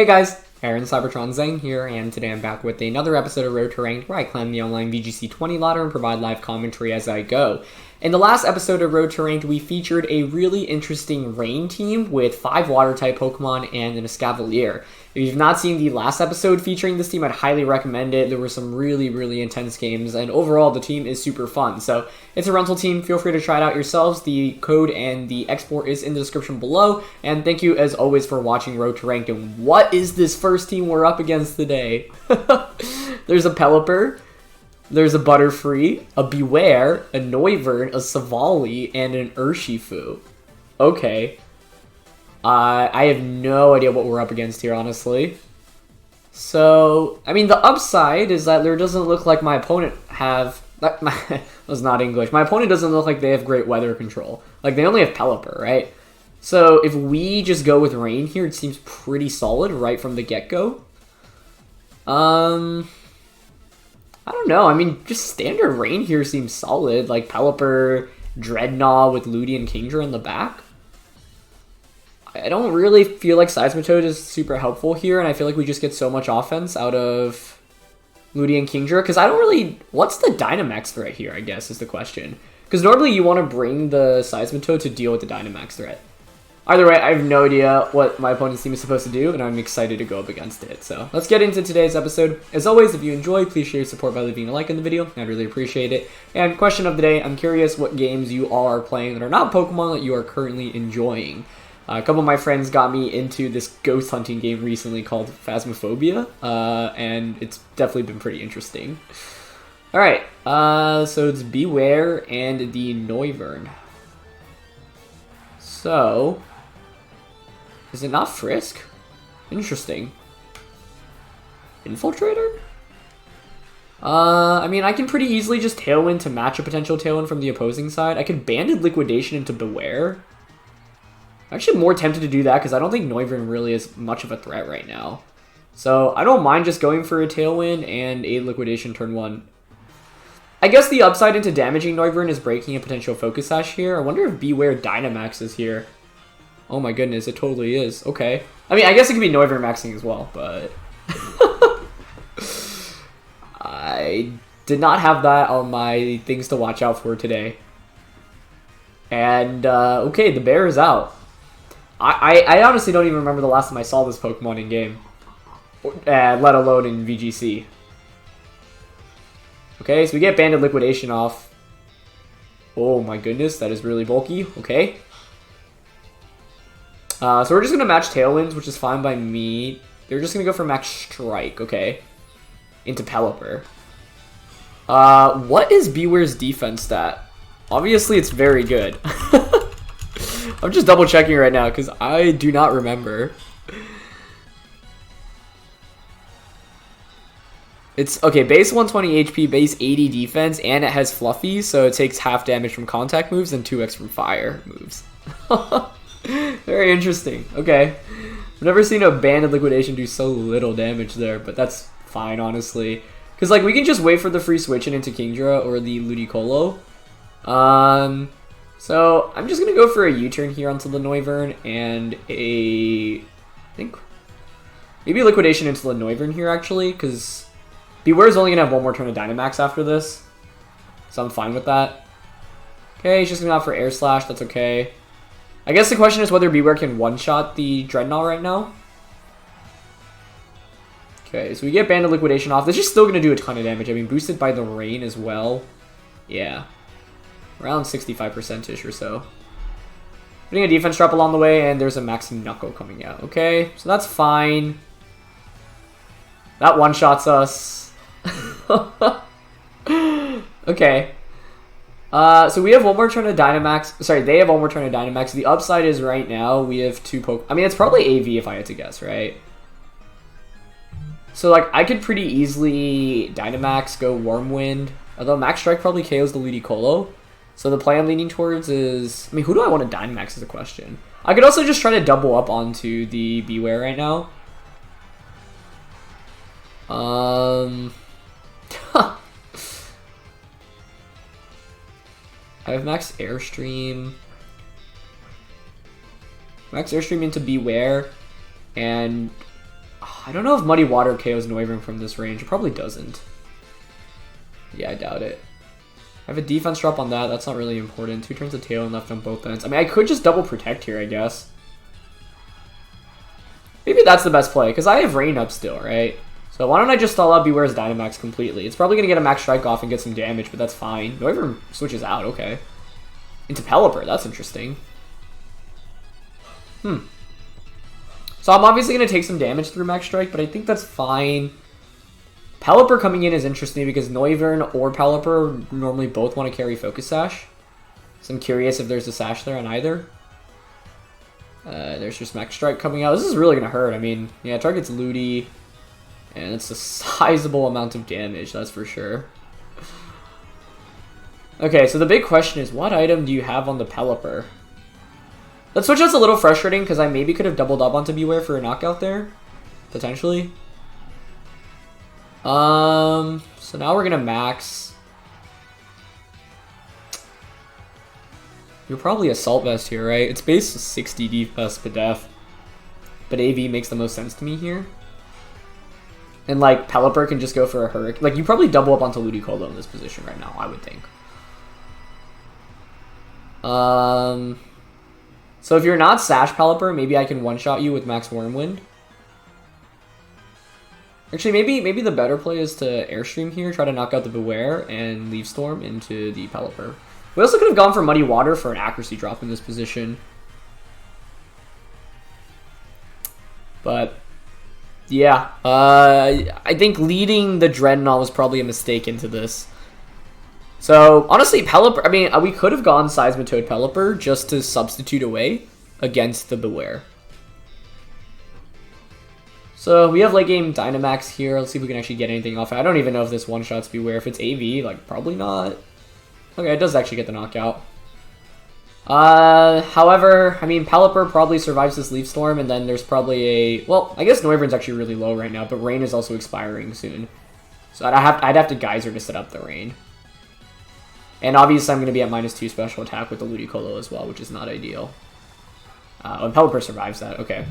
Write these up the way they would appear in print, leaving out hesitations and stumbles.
Hey guys, Aaron Cybertron Zhang here, and today I'm back with another episode of Road to Ranked where I climb the online VGC 20 ladder and provide live commentary as I go. In the last episode of Road to Ranked, we featured a really interesting rain team with 5 water-type Pokemon and an Escavalier. If you've not seen the last episode featuring this team, I'd highly recommend it. There were some really intense games, and overall the team is super fun. So it's a rental team. Feel free to try it out yourselves. The code and the export is in the description below. And thank you, as always, for watching Road to Ranked. And what is this first team we're up against today? There's a Pelipper. There's a Butterfree, a Bewear, a Noivern, a Silvally, and an Urshifu. Okay. I have no idea what we're up against here, honestly. So, I mean, the upside is that there doesn't look like my opponent have... That was not English. My opponent doesn't look like they have great weather control. Like, they only have Pelipper, right? So, if we just go with Rain here, it seems pretty solid right from the get-go. I don't know. I mean, just standard Rain here seems solid. Like Pelipper, Dreadnought with Ludi and Kingdra in the back. I don't really feel like Seismitoad is super helpful here, and I feel like we just get so much offense out of Ludi and Kingdra. Because I don't really... What's the Dynamax threat here, I guess, is the question. Because normally you want to bring the Seismitoad to deal with the Dynamax threat. Either way, I have no idea what my opponent's team is supposed to do, and I'm excited to go up against it. So let's get into today's episode. As always, if you enjoy, please share your support by leaving a like in the video. I'd really appreciate it. And question of the day, I'm curious what games you all are playing that are not Pokemon that you are currently enjoying. A couple of my friends got me into this ghost hunting game recently called Phasmophobia, and it's definitely been pretty interesting. Alright, so it's Bewear and the Noivern. So... is it not Frisk? Interesting. Infiltrator? I mean, I can pretty easily just Tailwind to match a potential Tailwind from the opposing side. I could Banded Liquidation into Bewear. I'm actually more tempted to do that because I don't think Noivern really is much of a threat right now. So I don't mind just going for a Tailwind and a Liquidation turn 1. I guess the upside into damaging Noivern is breaking a potential Focus Sash here. I wonder if Bewear Dynamax is here. Oh my goodness, it totally is. Okay. I mean, I guess it could be Noivern maxing as well, but... I did not have that on my things to watch out for today. And, okay, the bear is out. I honestly don't even remember the last time I saw this Pokemon in game. Let alone in VGC. Okay, so we get Banded Liquidation off. Oh my goodness, that is really bulky. Okay. So we're just going to match Tailwinds, which is fine by me. They're just going to go for Max Strike, okay. Into Pelipper. What is Bewear's defense stat? Obviously, it's very good. I'm just double checking right now, because I do not remember. It's, okay, base 120 HP, base 80 defense, and it has Fluffy, so it takes half damage from contact moves and 2x from fire moves. Very interesting. Okay. I've never seen a Banded Liquidation do so little damage there, but that's fine, honestly. Because, like, we can just wait for the free switch in into Kingdra or the Ludicolo. So, I'm just going to go for a U-turn here onto the Noivern and I think, maybe a Liquidation into the Noivern here, actually, because Bewear is only going to have one more turn of Dynamax after this. So, I'm fine with that. Okay, he's just going to opt for Air Slash. That's okay. I guess the question is whether Bewear can one-shot the Dreadnought right now. Okay, so we get Banded Liquidation off. This is still going to do a ton of damage. I mean, boosted by the rain as well. Yeah. Around 65%-ish or so. Putting a defense drop along the way, and there's a Max Knuckle coming out. Okay, so that's fine. That one-shots us. Okay. So we have one more turn of Dynamax. Sorry, they have one more turn of Dynamax. The upside is right now we have 2 Pokemon. I mean, it's probably AV if I had to guess, right? So, like, I could pretty easily Dynamax, go Wormwind. Although Max Strike probably KOs the Ludicolo. So the play I'm leaning towards is... I mean, who do I want to Dynamax is a question. I could also just try to double up onto the Bewear right now. I have Max Airstream. Max Airstream into Bewear. And I don't know if Muddy Water KOs Noivern from this range. It probably doesn't. Yeah, I doubt it. I have a defense drop on that. That's not really important. 2 turns of tail and left on both ends. I mean, I could just double protect here, I guess. Maybe that's the best play, because I have Rain up still, right? So why don't I just stall out Bewear's Dynamax completely? It's probably going to get a Max Strike off and get some damage, but that's fine. Noivern switches out, okay. Into Pelipper, that's interesting. So I'm obviously going to take some damage through Max Strike, but I think that's fine. Pelipper coming in is interesting because Noivern or Pelipper normally both want to carry Focus Sash. So I'm curious if there's a Sash there on either. There's just Max Strike coming out. This is really going to hurt. I mean, yeah, target's Ludi, and it's a sizable amount of damage, that's for sure. Okay, so the big question is, what item do you have on the Pelipper? That switch out's a little frustrating because I maybe could have doubled up onto Bewear for a knockout there. Potentially. So now we're gonna max. You're probably Assault Vest here, right? It's base 60 DPS per def. But AV makes the most sense to me here. And like Pelipper can just go for a Hurricane. Like you probably double up onto Ludicolo in this position right now, I would think. So if you're not Sash Pelipper, maybe I can one-shot you with Max Wormwind. Actually, maybe the better play is to Airstream here, try to knock out the Bewear, and Leaf Storm into the Pelipper. We also could have gone for Muddy Water for an accuracy drop in this position. But, yeah. I think leading the Dreadnought was probably a mistake into this. So, honestly, Pelipper, I mean, we could have gone Seismitoad Pelipper just to substitute away against the Bewear. So, we have late game Dynamax here. Let's see if we can actually get anything off. I don't even know if this one-shots Bewear. If it's AV, like, probably not. Okay, it does actually get the knockout. However, I mean, Pelipper probably survives this Leaf Storm, and then there's probably a... Well, I guess Noivern's actually really low right now, but Rain is also expiring soon. So, I'd have to Geyser to set up the Rain. And obviously, I'm going to be at -2 special attack with the Ludicolo as well, which is not ideal. And Pelipper survives that. Okay.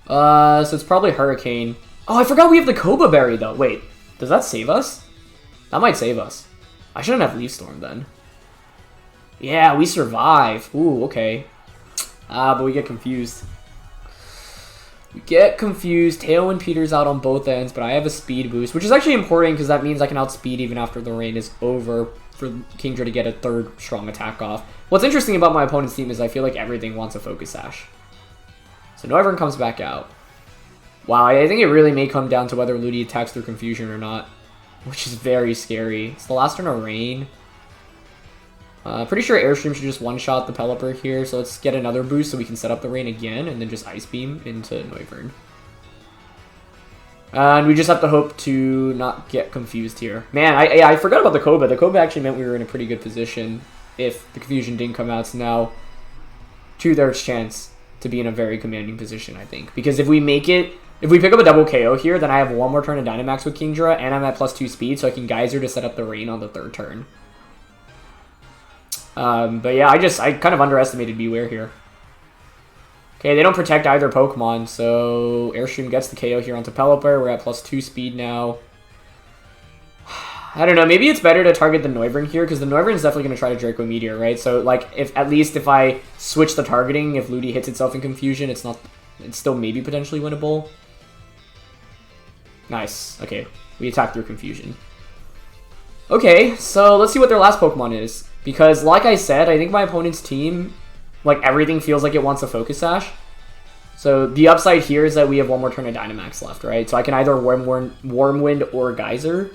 So it's probably Hurricane. Oh, I forgot we have the Koba Berry, though. Wait, does that save us? That might save us. I shouldn't have Leaf Storm, then. Yeah, we survive. Ooh, okay. But we get confused. We get confused. Tailwind Peters out on both ends, but I have a speed boost, which is actually important because that means I can outspeed even after the rain is over for Kingdra to get a third strong attack off. What's interesting about my opponent's team is I feel like everything wants a Focus Sash. So Noivern comes back out. Wow, I think it really may come down to whether Ludi attacks through confusion or not, which is very scary. It's the last turn of rain. Pretty sure Airstream should just one-shot the Pelipper here, so let's get another boost so we can set up the rain again, and then just Ice Beam into Noivern. And we just have to hope to not get confused here. Man, I forgot about the Koba. The Koba actually meant we were in a pretty good position if the confusion didn't come out, so now 2/3 chance to be in a very commanding position, I think. Because if we make it, if we pick up a double KO here, then I have one more turn of Dynamax with Kingdra, and I'm at +2 speed, so I can Geyser to set up the rain on the 3rd turn. But yeah, I kind of underestimated Bewear here. Okay, they don't protect either Pokemon, so Airstream gets the KO here onto Pelipper. We're at +2 speed now. I don't know, maybe it's better to target the Noivern here, because the Noivern is definitely going to try to Draco Meteor, right? So, like, at least if I switch the targeting, if Ludi hits itself in confusion, it's still maybe potentially winnable. Nice. Okay, we attack through confusion. Okay, so let's see what their last Pokemon is. Because, like I said, I think my opponent's team, like, everything feels like it wants a Focus Sash. So, the upside here is that we have one more turn of Dynamax left, right? So I can either Wormwind or Geyser.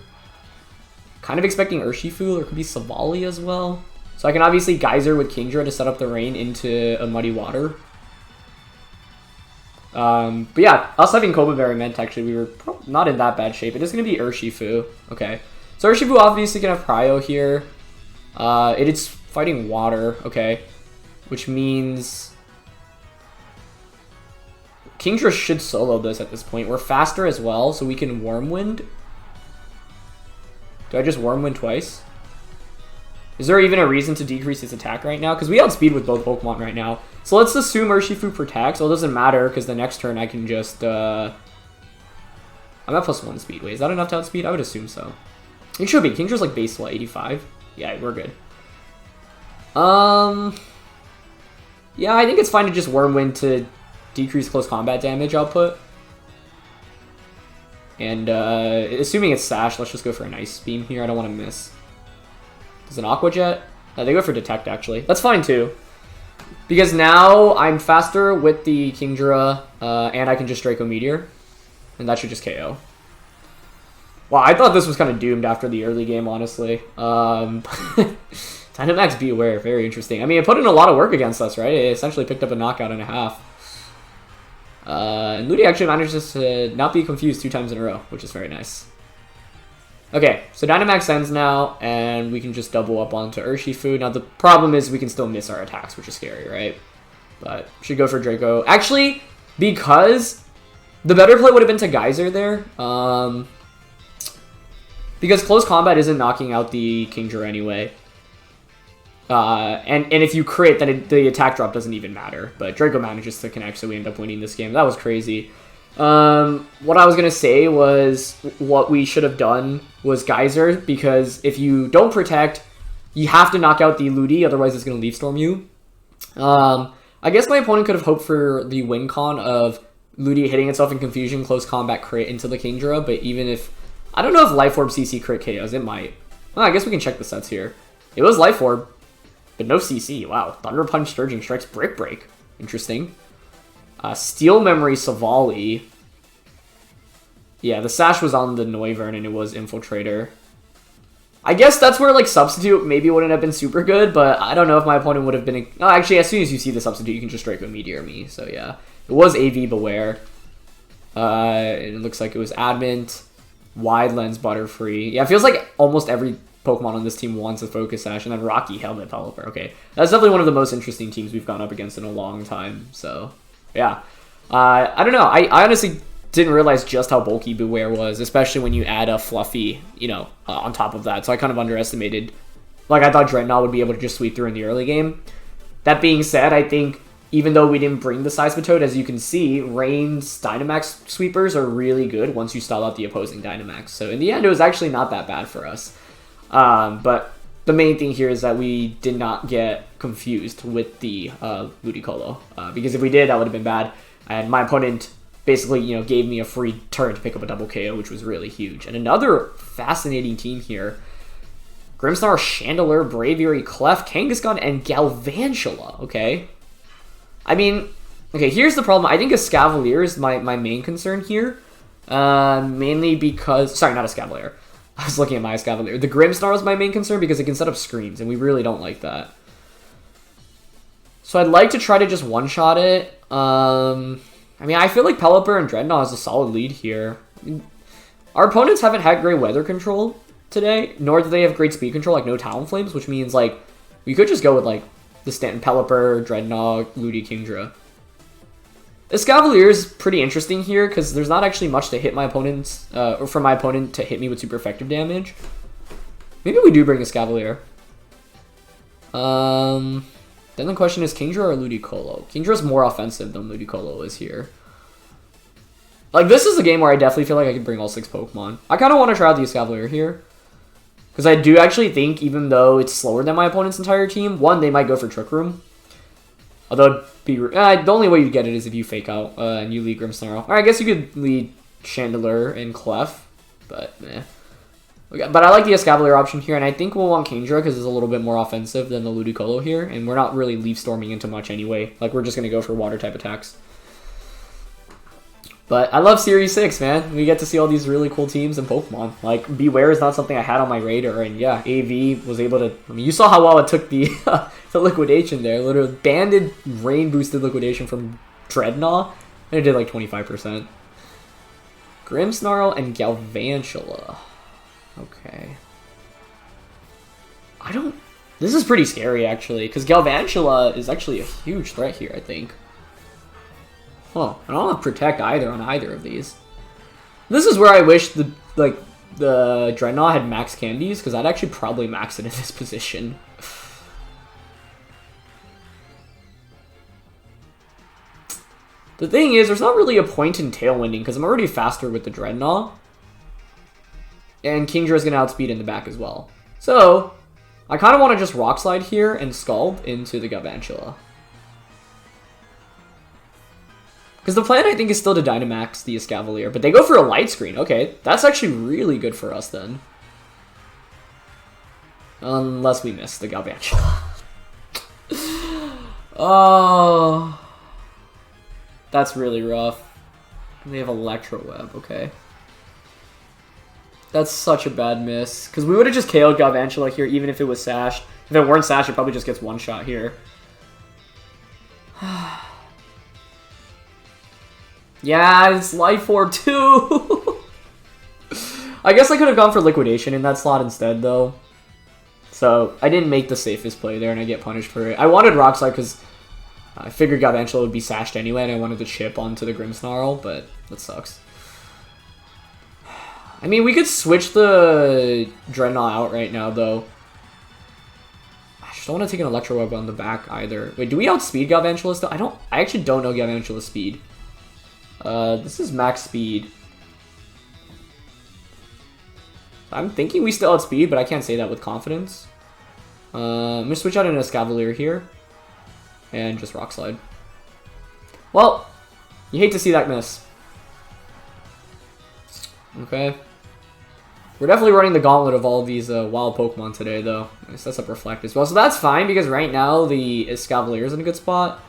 Kind of expecting Urshifu, or it could be Silvally as well. So I can obviously Geyser with Kingdra to set up the rain into a Muddy Water. But yeah, us having Koba Berry meant actually we were not in that bad shape. It is going to be Urshifu. Okay. So Urshifu obviously can have Cryo here. It is fighting water, okay. Which means Kingdra should solo this at this point. We're faster as well, so we can Wormwind. Do I just Wormwind twice? Is there even a reason to decrease its attack right now? Because we outspeed with both Pokemon right now. So let's assume Urshifu protects. Well, it doesn't matter because the next turn I can just... I'm at +1 speed. Wait, is that enough to outspeed? I would assume so. It should be. Kingdra's like base, what, 85? Yeah, we're good. Yeah, I think it's fine to just Wormwind to decrease close combat damage output. And assuming it's Sash, let's just go for an Ice Beam here. I don't want to miss. Is it an Aqua Jet? They go for Detect, actually. That's fine, too. Because now I'm faster with the Kingdra, and I can just Draco Meteor. And that should just KO. Wow, I thought this was kind of doomed after the early game, honestly. Dynamax Bewear, very interesting. I mean, it put in a lot of work against us, right? It essentially picked up a knockout and a half. And Ludi actually manages to not be confused 2 times in a row, which is very nice. Okay, so Dynamax ends now, and we can just double up onto Urshifu. Now, the problem is we can still miss our attacks, which is scary, right? But should go for Draco. Actually, because the better play would have been to Geyser there. Because close combat isn't knocking out the Kingdra anyway. And if you crit, then the attack drop doesn't even matter. But Draco manages to connect, so we end up winning this game. That was crazy. What I was going to say was what we should have done was Geyser, because if you don't protect, you have to knock out the Ludi, otherwise it's going to Leaf Storm you. I guess my opponent could have hoped for the win con of Ludi hitting itself in confusion, close combat crit into the Kingdra, but even if... I don't know if Life Orb CC crit KOs, it might. Well, I guess we can check the sets here. It was Life Orb, but no CC. Wow. Thunder Punch, Sturging Strikes, Brick Break. Interesting. Steel Memory, Silvally. Yeah, the Sash was on the Noivern and it was Infiltrator. I guess that's where, like, Substitute maybe wouldn't have been super good, but I don't know if my opponent would have been... Oh, actually, as soon as you see the Substitute, you can just Draco Meteor me, so yeah. It was AV Bewear. It looks like it was Adamant, Wide Lens, Butterfree. Yeah, it feels like almost every Pokemon on this team wants a Focus Sash, and then Rocky, Helmet, Pelipper. Okay, that's definitely one of the most interesting teams we've gone up against in a long time, so yeah. I don't know, I honestly didn't realize just how bulky Bewear was, especially when you add a Fluffy, you know, on top of that, so I kind of underestimated. Like, I thought Dreadnought would be able to just sweep through in the early game. That being said, I think even though we didn't bring the Seismitoad, as you can see, Rain's Dynamax sweepers are really good once you stall out the opposing Dynamax. So in the end, it was actually not that bad for us. But the main thing here is that we did not get confused with the Ludicolo. Because if we did, that would have been bad. And my opponent basically, you know, gave me a free turn to pick up a double KO, which was really huge. And another fascinating team here. Grimmsnarl, Chandelure, Braviary, Clef, Kangaskhan, and Galvantula. Okay. I mean, okay, here's the problem. I think Escavalier is my main concern here. Mainly because... Sorry, not Escavalier. I was looking at my Escavalier. The Grimmsnarl is my main concern because it can set up screens, and we really don't like that. So I'd like to try to just one-shot it. I mean, I feel like Pelipper and Dreadnought is a solid lead here. I mean, our opponents haven't had great weather control today, nor do they have great speed control, like no Talonflames, which means, like, we could just go with, like, the Stanton Pelipper, Dreadnought, Ludi, Kingdra. Escavalier is pretty interesting here, because there's not actually much to hit my opponent's, or for my opponent to hit me with super effective damage. Maybe we do bring Escavalier. Then the question is Kingdra or Ludicolo? Kingdra's more offensive than Ludicolo is here. Like, this is a game where I definitely feel like I could bring all 6 Pokemon. I kind of want to try out the Escavalier here. Because I do actually think, even though it's slower than my opponent's entire team, one, they might go for Trick Room. Although, the only way you get it is if you fake out and you lead Grimmsnarl. Or I guess you could lead Chandelure and Clef, but eh. But I like the Escavalier option here, and I think we'll want Kingdra because it's a little bit more offensive than the Ludicolo here, and we're not really Leaf Storming into much anyway. Like, we're just going to go for Water-type attacks. But I love Series 6, man. We get to see all these really cool teams and Pokemon. Like, Bewear is not something I had on my radar, and yeah, AV was able to... I mean, you saw how well it took the, the liquidation there. Literally, banded rain-boosted liquidation from Dreadnought, and it did like 25%. Grimmsnarl and Galvantula. Okay. This is pretty scary, actually, because Galvantula is actually a huge threat here, I think. Huh. I don't want to protect either on either of these. This is where I wish the Dreadnought had max candies, because I'd actually probably max it in this position. The thing is, there's not really a point in Tailwinding, because I'm already faster with the Dreadnought. And Kingdra's going to outspeed in the back as well. So, I kind of want to just Rock Slide here and Scald into the Galvantula. Because the plan, I think, is still to Dynamax the Escavalier. But they go for a Light Screen. Okay, that's actually really good for us then. Unless we miss the Galvantula. Oh, that's really rough. They have Electro Web, okay. That's such a bad miss. Because we would have just KO'd Galvantula here, even if it was Sashed. If it weren't Sashed, it probably just gets one shot here. Yeah, it's Life Orb too! I guess I could have gone for Liquidation in that slot instead, though. So, I didn't make the safest play there, and I get punished for it. I wanted Rock Slide because I figured Galvantula would be Sashed anyway, and I wanted to chip onto the Grimmsnarl, but that sucks. I mean, we could switch the Dreadnought out right now, though. I just don't want to take an Electro Web on the back either. Wait, do we outspeed Galvantula still? I actually don't know Galvantula's speed. This is max speed. I'm thinking we still outspeed, but I can't say that with confidence. I'm going to switch out into a Escavalier here. And just Rock Slide. Well, you hate to see that miss. Okay. We're definitely running the gauntlet of all these wild Pokemon today, though. It sets up Reflect as well. So that's fine, because right now the Escavalier is in a good spot.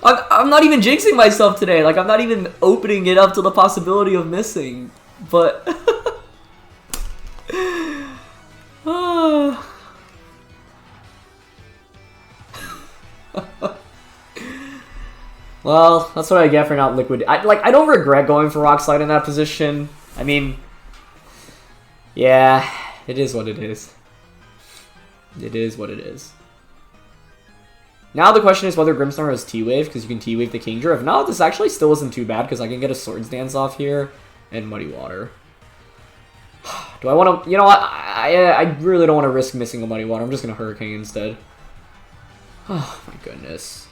I'm not even jinxing myself today. Like, I'm not even opening it up to the possibility of missing. But... Well, that's what I get for not liquid. I don't regret going for Rock Slide in that position. I mean... Yeah, it is what it is. It is what it is. Now the question is whether Grimmsnarl has T-Wave, because you can T-Wave the Kingdra. If not, this actually still isn't too bad, because I can get a Swords Dance off here, and Muddy Water. Do I want to... You know what? I really don't want to risk missing a Muddy Water. I'm just going to Hurricane instead. Oh, my goodness.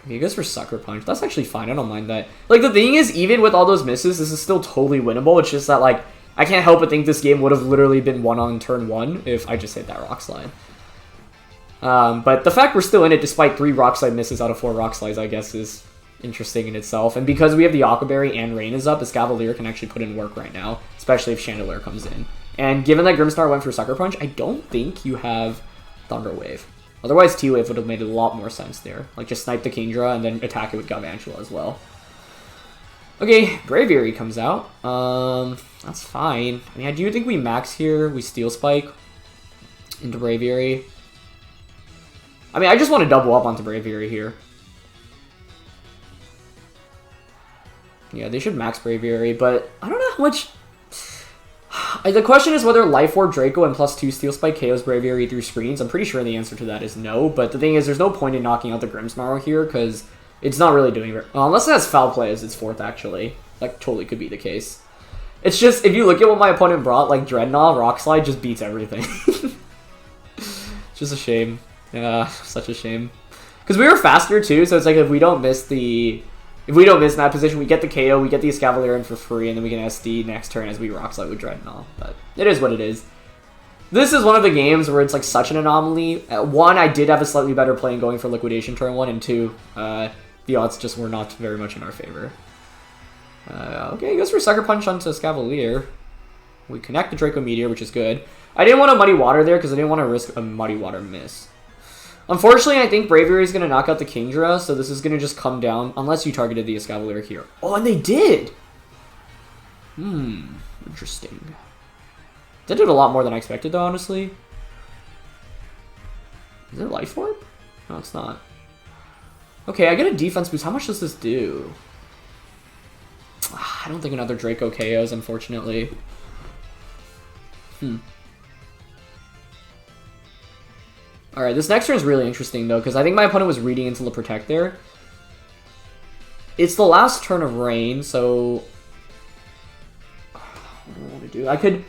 Okay, he goes for Sucker Punch. That's actually fine. I don't mind that. Like, the thing is, even with all those misses, this is still totally winnable. It's just that, like, I can't help but think this game would have literally been won on turn 1 if I just hit that Rock Slide. But the fact we're still in it despite 3 Rock Slide misses out of 4 Rock Slides, I guess, is interesting in itself. And because we have the Aqua Berry and Rain is up, Escavalier can actually put in work right now, especially if Chandelure comes in. And given that Grimmsnarl went for Sucker Punch, I don't think you have Thunder Wave. Otherwise, T-Wave would have made a lot more sense there. Like, just snipe the Kingdra and then attack it with Galvantula as well. Okay, Braviary comes out. That's fine. I mean, I do think we max here. We Steel Spike into Braviary. I mean, I just want to double up onto Braviary here. Yeah, they should max Braviary, but I don't know how much... The question is whether Life Orb Draco and +2 Steel Spike KOs Braviary through screens. I'm pretty sure the answer to that is no, but the thing is, there's no point in knocking out the Grimmsnarl here, because it's not really doing it. Unless it has Foul Play as its 4th, actually. That totally could be the case. It's just, if you look at what my opponent brought, like Dreadnought, Rock Slide just beats everything. It's just a shame. Yeah, such a shame. Because we were faster too, so it's like if we don't miss in that position, we get the KO, we get the Escavalier in for free, and then we can SD next turn as we Rock Slide with Dreadnought. But it is what it is. This is one of the games where it's like such an anomaly. 1, I did have a slightly better play in going for Liquidation turn 1, and 2, the odds just were not very much in our favor. Okay, he goes for Sucker Punch onto Escavalier. We connect the Draco Meteor, which is good. I didn't want a Muddy Water there because I didn't want to risk a Muddy Water miss. Unfortunately, I think Braviary is going to knock out the Kingdra, so this is going to just come down, unless you targeted the Escavalier here. Oh, and they did! Interesting. That did a lot more than I expected, though, honestly. Is it Life Orb? No, it's not. Okay, I get a defense boost. How much does this do? I don't think another Draco KOs, unfortunately. Alright, this next turn is really interesting, though, because I think my opponent was reading into the Protect there. It's the last turn of Rain, so... What do I want to do? I could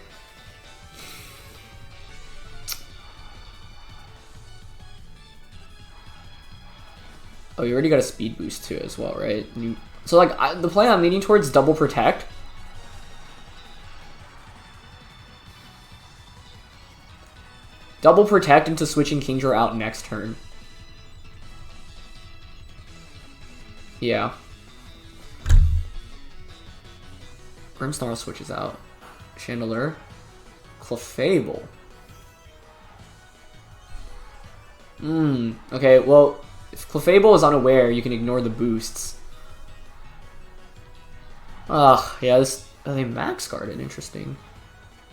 Oh, you already got a speed boost too as well, right? So like the play I'm leaning towards double protect. Double protect into switching Kingdra out next turn. Yeah. Grimmsnarl switches out. Chandelure. Clefable. Okay, well, if Clefable is unaware, you can ignore the boosts. Ugh, yeah, this... they max guarded, interesting.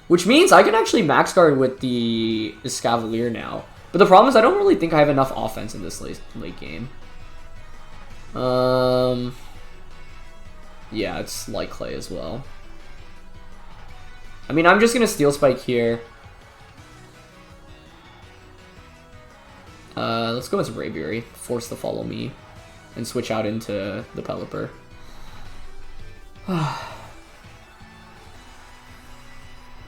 Which means I can actually max guard with the Escavalier now. But the problem is I don't really think I have enough offense in this late game. Yeah, it's Light Clay as well. I mean, I'm just going to Steel Spike here. Let's go with Braviary. Force to follow me. And switch out into the Pelipper.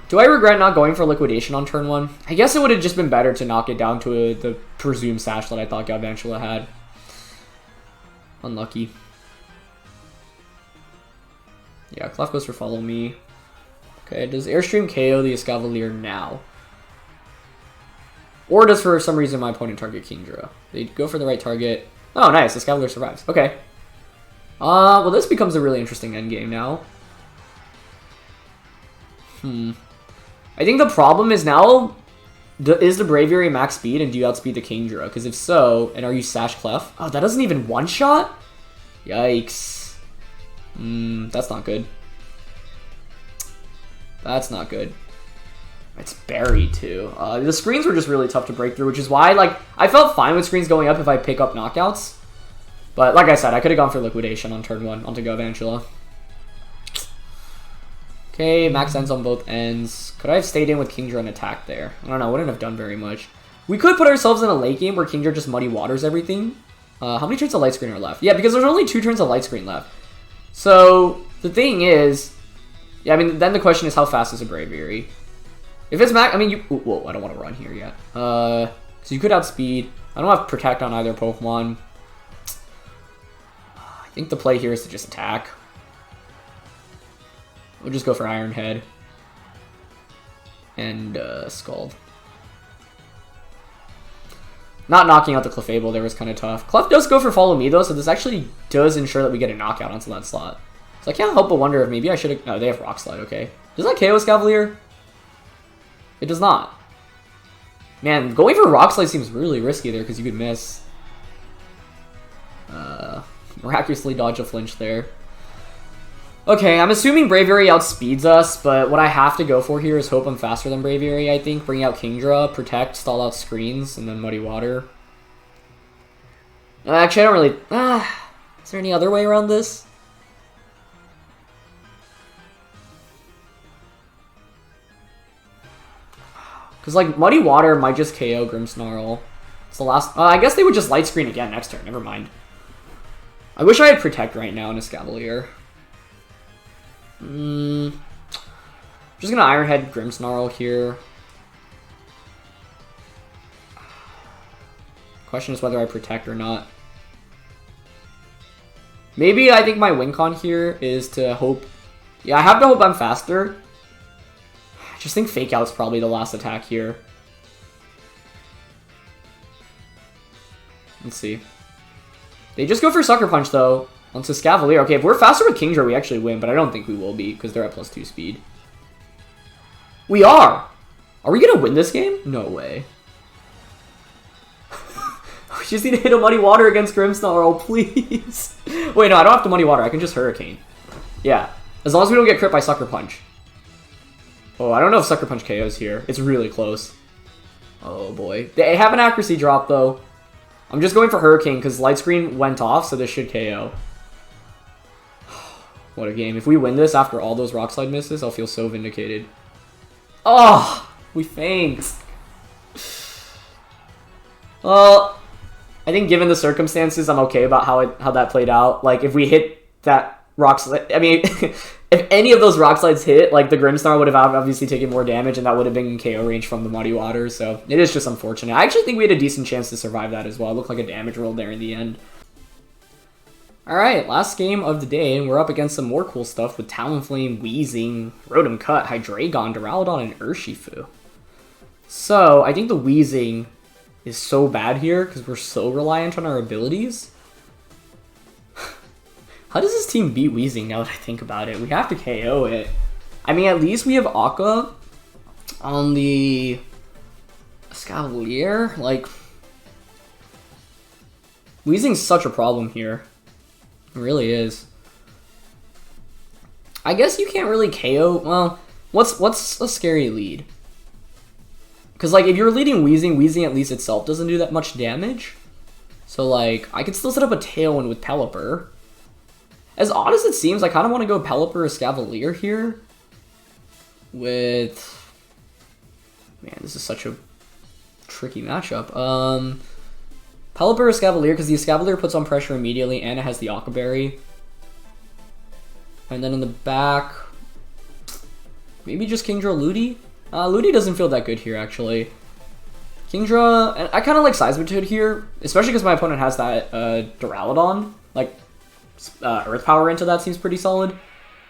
Do I regret not going for Liquidation on turn 1? I guess it would have just been better to knock it down to the presumed Sash that I thought Galvantula had. Unlucky. Yeah, Clef goes for follow me. Okay, does Airstream KO the Escavalier now? Or does for some reason my opponent target Kingdra? They go for the right target. Oh, nice. Escavalier survives. Okay. Well, this becomes a really interesting endgame now. I think the problem is now, is the Braviary max speed and do you outspeed the Kingdra? Because if so, and are you Sash Clef? Oh, that doesn't even one-shot? Yikes. That's not good. That's not good. It's buried too. The screens were just really tough to break through, which is why, like, I felt fine with screens going up if I pick up knockouts. But like I said, I could have gone for Liquidation on turn 1 onto Galvantula. Okay, max ends on both ends. Could I have stayed in with Kingdra and attacked there? I don't know, wouldn't have done very much. We could put ourselves in a late game where Kingdra just muddy waters everything. How many turns of Light Screen are left? Yeah, because there's only 2 turns of Light Screen left. So, the thing is... Yeah, I mean, then the question is how fast is a Braviary? If it's max... I mean, you... Whoa, I don't want to run here yet. So you could outspeed. I don't have Protect on either Pokemon. I think the play here is to just attack. We'll just go for Iron Head. And Scald. Not knocking out the Clefable there was kind of tough. Clef does go for Follow Me though, so this actually does ensure that we get a knockout onto that slot. So I can't help but wonder if maybe I should have... No, they have Rock Slide, okay. Does that KO Escavalier? It does not. Man, going for Rock Slide seems really risky there because you could miss. Miraculously dodge a flinch there. Okay, I'm assuming Braviary outspeeds us, but what I have to go for here is hope I'm faster than Braviary, I think. Bring out Kingdra, Protect, stall out screens, and then Muddy Water. Actually, I don't really... is there any other way around this? Because, like, Muddy Water might just KO Grimmsnarl. It's the last... I guess they would just Light Screen again next turn. Never mind. I wish I had Protect right now in Escavalier. Just gonna Iron Head Grimmsnarl here. Question is whether I Protect or not. Maybe I think my win con here is to hope... Yeah, I have to hope I'm faster. I just think Fake Out's probably the last attack here. Let's see. They just go for Sucker Punch, though, onto Escavalier. Okay, if we're faster with Kingdra, we actually win, but I don't think we will be, because they're at +2 speed. We are! Are we going to win this game? No way. We just need to hit a Muddy Water against Grimmsnarl, please. Wait, no, I don't have to Muddy Water. I can just Hurricane. Yeah, as long as we don't get crit by Sucker Punch. Oh, I don't know if Sucker Punch KOs here. It's really close. Oh, boy. They have an accuracy drop, though. I'm just going for Hurricane because Light Screen went off, so this should KO. What a game. If we win this after all those Rock Slide misses, I'll feel so vindicated. Oh, we faint. Well, I think given the circumstances, I'm okay about how that played out. Like, if we hit that Rock Slide... I mean, if any of those Rock Slides hit, like, the Grimmsnarl would have obviously taken more damage, and that would have been in KO range from the Muddy Water, so it is just unfortunate. I actually think we had a decent chance to survive that as well. It looked like a damage roll there in the end. Alright, last game of the day, and we're up against some more cool stuff with Talonflame, Weezing, Rotom-C, Hydreigon, Duraludon, and Urshifu. So, I think the Weezing is so bad here because we're so reliant on our abilities. How does this team beat Weezing now that I think about it? We have to KO it. I mean, at least we have Aqua on the Escavalier. Like, Weezing's such a problem here. It really is. I guess you can't really KO. Well, what's a scary lead? Because, like, if you're leading Weezing, Weezing at least itself doesn't do that much damage. So, like, I could still set up a Tailwind with Pelipper. As odd as it seems, I kind of want to go Pelipper or Escavalier here. With... Man, this is such a tricky matchup. Pelipper or Escavalier, because the Escavalier puts on pressure immediately, and it has the Aqua Berry. And then in the back, maybe just Kingdra Ludi? Ludi doesn't feel that good here, actually. Kingdra, and I kind of like Seismitoad here, especially because my opponent has that Duraludon. Like, Earth Power into that seems pretty solid.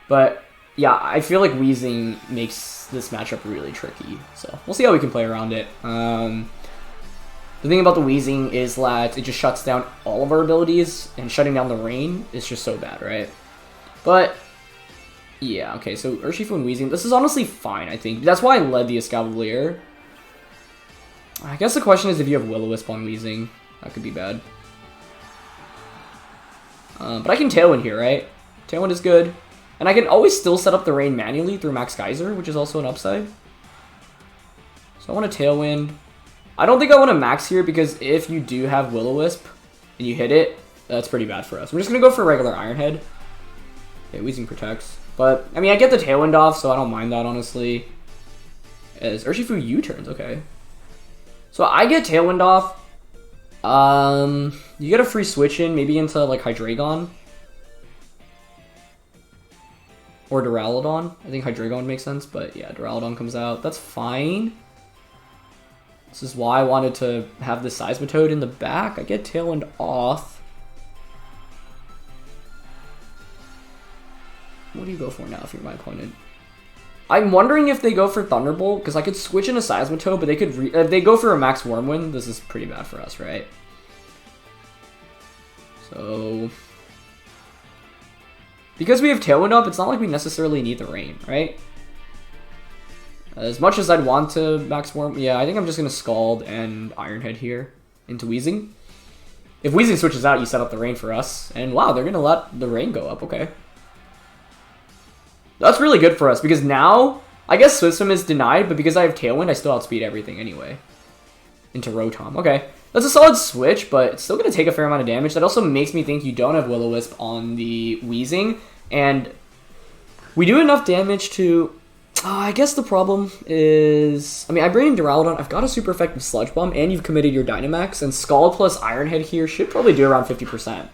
But, yeah, I feel like Weezing makes this matchup really tricky. So, we'll see how we can play around it. The thing about the Weezing is that it just shuts down all of our abilities, and shutting down the rain is just so bad, right? But, yeah, okay, so Urshifu and Weezing, this is honestly fine, I think. That's why I led the Escavalier. I guess the question is if you have Will-O-Wisp on Weezing. That could be bad. But I can Tailwind here, right? Tailwind is good. And I can always still set up the rain manually through Max Geyser, which is also an upside. So I want to Tailwind. I don't think I want to max here because if you do have Will-O-Wisp and you hit it, that's pretty bad for us. We're just going to go for regular Iron Head. Okay, Weezing protects. But, I mean, I get the Tailwind off, so I don't mind that, honestly. As Urshifu U-turns, okay. So I get Tailwind off. You get a free switch in, maybe into, like, Hydreigon. Or Duraludon. I think Hydreigon makes sense, but yeah, Duraludon comes out. That's fine. This is why I wanted to have the Seismitoad in the back. I get Tailwind off. What do you go for now if you're my opponent? I'm wondering if they go for Thunderbolt, because I could switch in a Seismitoad, but they could if they go for a Max Wormwind, this is pretty bad for us, right? So... because we have Tailwind up, it's not like we necessarily need the rain, right? As much as I'd want to Max Worm, yeah, I think I'm just going to Scald and Iron Head here into Weezing. If Weezing switches out, you set up the rain for us. And wow, they're going to let the rain go up, okay. That's really good for us, because now, I guess Swift Swim is denied, but because I have Tailwind, I still outspeed everything anyway. Into Rotom, okay. That's a solid switch, but it's still going to take a fair amount of damage. That also makes me think you don't have Will-O-Wisp on the Weezing, and we do enough damage to... I guess the problem is... I mean, I bring in Duraludon, I've got a super effective Sludge Bomb, and you've committed your Dynamax, and Scald plus Iron Head here should probably do around 50%.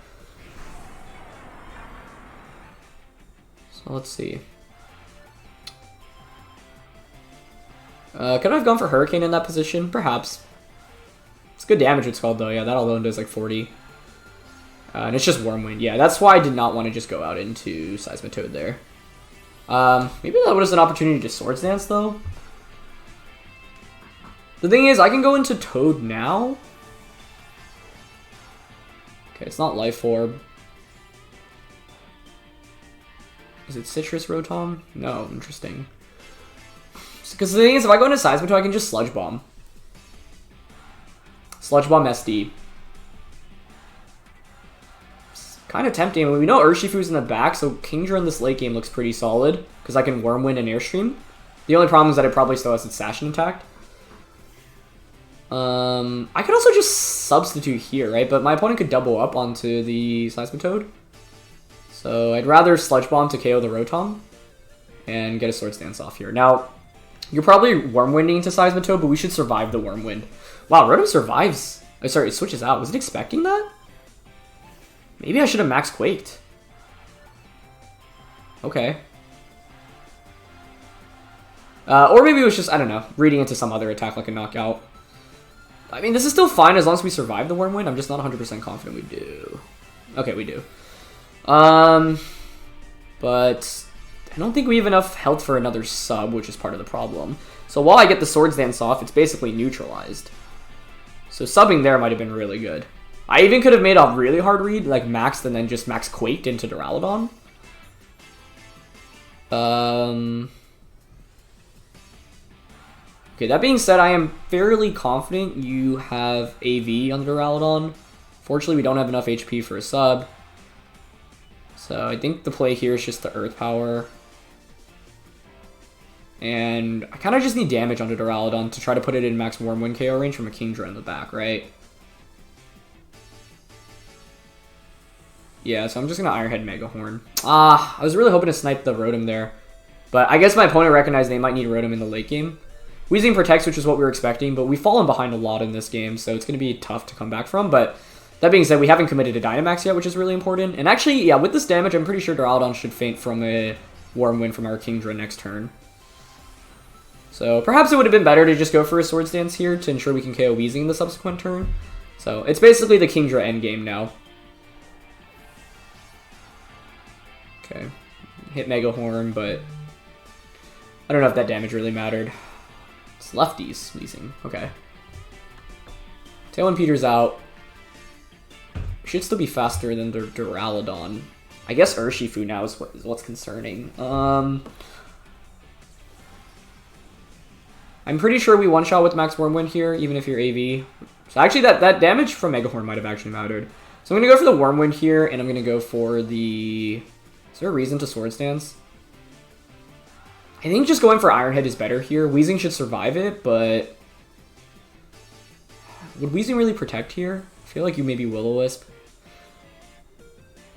So let's see. Could I have gone for Hurricane in that position? Perhaps. It's good damage with Scald though, yeah, that alone does like 40. And it's just Wormwind, yeah, that's why I did not want to just go out into Seismitoad there. Maybe that was an opportunity to Swords Dance, though. The thing is, I can go into Toad now. Okay, it's not Life Orb. Is it Citrus Rotom? No, interesting. Because the thing is, if I go into Seismitoad, I can just Sludge Bomb. Sludge Bomb SD. Kind of tempting. We know Urshifu's in the back, so Kingdra in this late game looks pretty solid, because I can Wormwind and Airstream. The only problem is that it probably still has its Sash intact. I could also just substitute here, right? But my opponent could double up onto the Seismitoad. So I'd rather Sludge Bomb to KO the Rotom and get a Swords Dance off here. Now, you're probably Wormwinding to Seismitoad, but we should survive the Wormwind. Wow, Rotom survives. Oh, sorry, it switches out. Was it expecting that? Maybe I should have Max Quaked. Okay. Or maybe it was just, I don't know, reading into some other attack like a Knockout. I mean, this is still fine as long as we survive the Wormwind. I'm just not 100% confident we do. Okay, we do. But I don't think we have enough health for another sub, which is part of the problem. So while I get the Swords Dance off, it's basically neutralized. So subbing there might have been really good. I even could have made a really hard read, like maxed and then just max Quaked into Duraludon. Okay, that being said, I am fairly confident you have AV on Duraludon. Fortunately, we don't have enough HP for a sub. So I think the play here is just the Earth Power. And I kind of just need damage onto Duraludon to try to put it in max Wormwind KO range from a Kingdra in the back, right? Yeah, so I'm just going to Iron Head Mega Horn. I was really hoping to snipe the Rotom there. But I guess my opponent recognized they might need Rotom in the late game. Weezing protects, which is what we were expecting, but we've fallen behind a lot in this game, so it's going to be tough to come back from. But that being said, we haven't committed to Dynamax yet, which is really important. And actually, yeah, with this damage, I'm pretty sure Duraludon should faint from a Wormwind from our Kingdra next turn. So perhaps it would have been better to just go for a Swords Dance here to ensure we can KO Weezing in the subsequent turn. So it's basically the Kingdra endgame now. Okay, hit Mega Horn, but I don't know if that damage really mattered. It's lefties, Weezing. Okay. Tailwind Peter's out. Should still be faster than the Duraludon. I guess Urshifu now is what's concerning. I'm pretty sure we one-shot with Max Wormwind here, even if you're AV. So actually, that damage from Mega Horn might have actually mattered. So I'm going to go for the Wormwind here, and I'm going to go for the... Is there a reason to Swords Dance? I think just going for Iron Head is better here. Weezing should survive it, but... Would Weezing really protect here? I feel like you maybe Will-O-Wisp.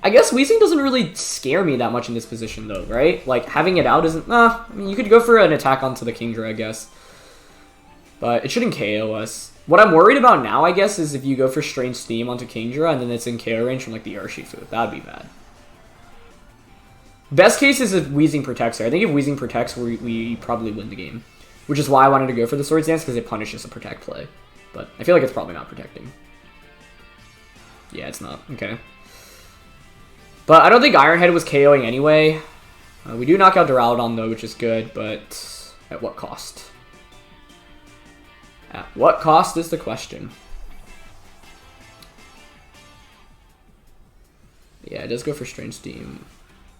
I guess Weezing doesn't really scare me that much in this position, though, right? Like, having it out isn't... I mean, you could go for an attack onto the Kingdra, I guess. But it shouldn't KO us. What I'm worried about now, I guess, is if you go for Strange Steam onto Kingdra, and then it's in KO range from, like, the Urshifu. That'd be bad. Best case is if Weezing protects her. I think if Weezing protects, we probably win the game. Which is why I wanted to go for the Swords Dance, because it punishes a protect play. But I feel like it's probably not protecting. Yeah, it's not. Okay. But I don't think Iron Head was KOing anyway. We do knock out Duraludon, though, which is good, but at what cost? At what cost is the question. Yeah, it does go for Strange Steam.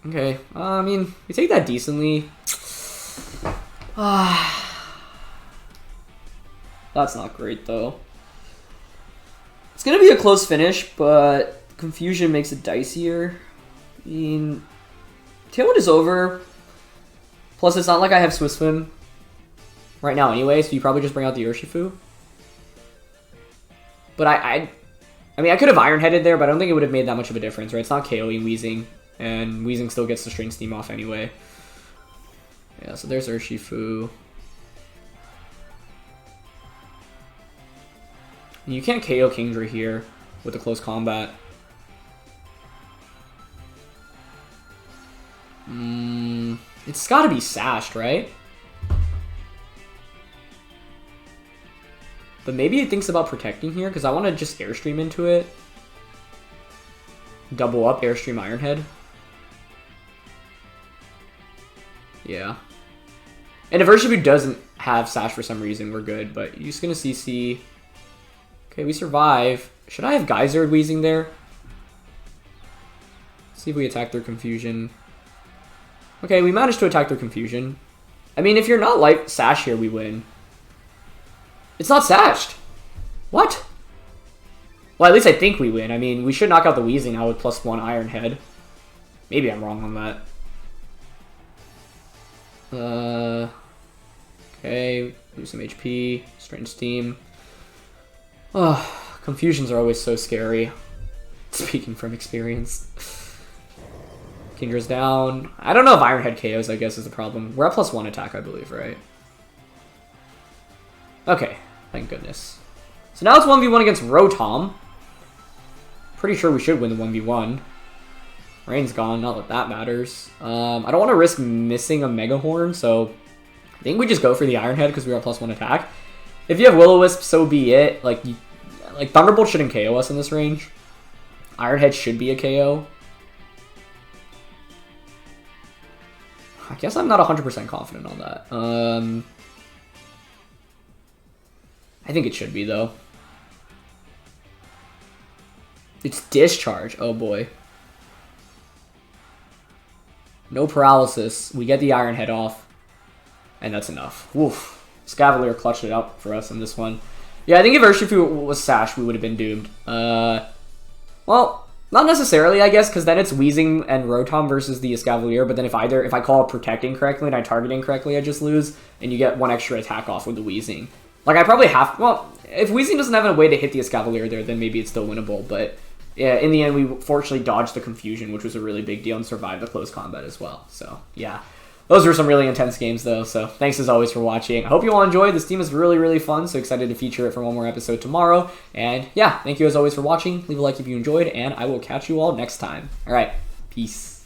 Okay, I mean, we take that decently. That's not great, though. It's going to be a close finish, but Confusion makes it dicier. I mean, Tailwind is over. Plus, it's not like I have Swiss Swim right now anyway, so you probably just bring out the Urshifu. But I mean, I could have Iron-Headed there, but I don't think it would have made that much of a difference, right? It's not KOing Weezing, and Weezing still gets the Strange Steam off anyway. Yeah, so there's Urshifu. You can't KO Kingdra here with the close combat. It's gotta be Sashed, right? But maybe it thinks about protecting here, because I want to just Airstream into it. Double up Airstream Iron Head. Yeah. And if Urshifu doesn't have Sash for some reason, we're good, but you're just gonna CC. Okay, we survive. Should I have Geyser Weezing there? See if we attack their Confusion. Okay, we managed to attack their Confusion. I mean, if you're not like Sash here, we win. It's not Sashed. What? Well, at least I think we win. I mean, we should knock out the Weezing now with +1 Iron Head. Maybe I'm wrong on that. Okay, lose some HP. Strange Steam. Oh, Confusions are always so scary. Speaking from experience. Kindra's down. I don't know if Iron Head KOs, I guess, is the problem. We're at +1 attack, I believe, right? Okay, thank goodness. So now it's 1v1 against Rotom. Pretty sure we should win the 1v1. Rain's gone, not that that matters. I don't want to risk missing a Mega Horn, so I think we just go for the Iron Head because we're at +1 attack. If you have Will-O-Wisp, so be it. Like Thunderbolt shouldn't KO us in this range. Iron Head should be a KO. I guess I'm not 100% confident on that. I think it should be, though. It's Discharge. Oh, boy. No paralysis. We get the Iron Head off. And that's enough. Woof. Scavalier clutched it up for us in this one. Yeah, I think if Urshifu was Sash, we would have been doomed. Well, not necessarily, I guess, because then it's Weezing and Rotom versus the Escavalier, but then if I call it Protecting correctly and I target incorrectly, I just lose, and you get one extra attack off with the Weezing. Like, I probably have... Well, if Weezing doesn't have a way to hit the Escavalier there, then maybe it's still winnable, but... Yeah, in the end, we fortunately dodged the confusion, which was a really big deal, and survived the close combat as well. So, yeah. Those were some really intense games, though, so thanks as always for watching. I hope you all enjoyed. This team is really, really fun, so excited to feature it for one more episode tomorrow. And, yeah, thank you as always for watching. Leave a like if you enjoyed, and I will catch you all next time. All right, peace.